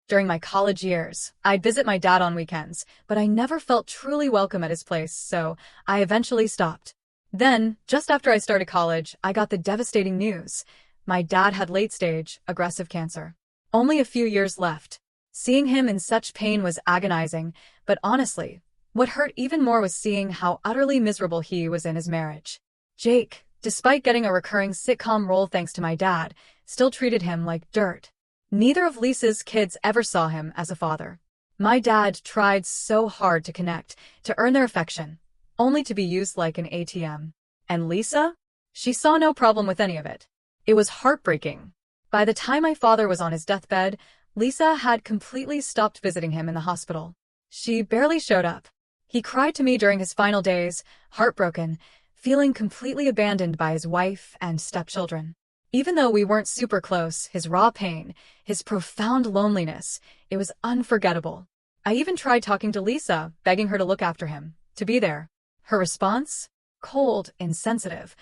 During my college years, I'd visit my dad on weekends, but I never felt truly welcome at his place, so I eventually stopped. Then, just after I started college, I got the devastating news. My dad had late-stage, aggressive cancer. Only a few years left. Seeing him in such pain was agonizing, but honestly, what hurt even more was seeing how utterly miserable he was in his marriage. Jake, despite getting a recurring sitcom role thanks to my dad, still treated him like dirt. Neither of Lisa's kids ever saw him as a father. My dad tried so hard to connect, to earn their affection, only to be used like an ATM. And Lisa? She saw no problem with any of it. It was heartbreaking. By the time my father was on his deathbed, Lisa had completely stopped visiting him in the hospital. She barely showed up. He cried to me during his final days, heartbroken, feeling completely abandoned by his wife and stepchildren. Even though we weren't super close, his raw pain, his profound loneliness, it was unforgettable. I even tried talking to Lisa, begging her to look after him, to be there. Her response? Cold, insensitive.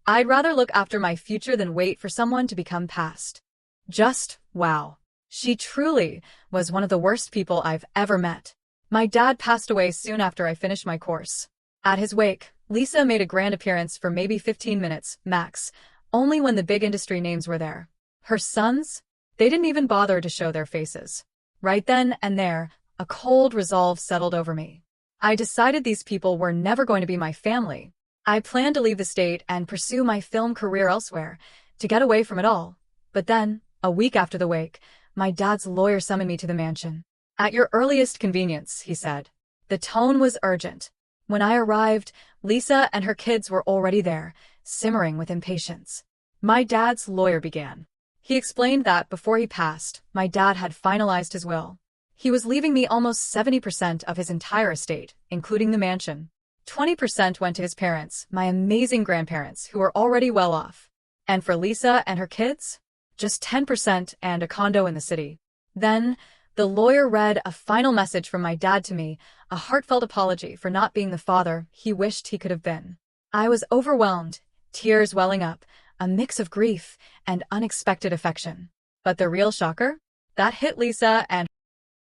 I'd rather look after my future than wait for someone to become past. Just, wow. She truly was one of the worst people I've ever met. My dad passed away soon after I finished my course. At his wake, Lisa made a grand appearance for maybe 15 minutes, max, only when the big industry names were there. Her sons? They didn't even bother to show their faces. Right then and there, a cold resolve settled over me. I decided these people were never going to be my family. I planned to leave the state and pursue my film career elsewhere, to get away from it all. But then, a week after the wake, my dad's lawyer summoned me to the mansion. "At your earliest convenience," he said. The tone was urgent. When I arrived, Lisa and her kids were already there, simmering with impatience. My dad's lawyer began. He explained that before he passed, my dad had finalized his will. He was leaving me almost 70% of his entire estate, including the mansion. 20% went to his parents, my amazing grandparents, who were already well off. And for Lisa and her kids? Just 10% and a condo in the city. Then, the lawyer read a final message from my dad to me, a heartfelt apology for not being the father he wished he could have been. I was overwhelmed, tears welling up, a mix of grief and unexpected affection. But the real shocker? That hit Lisa and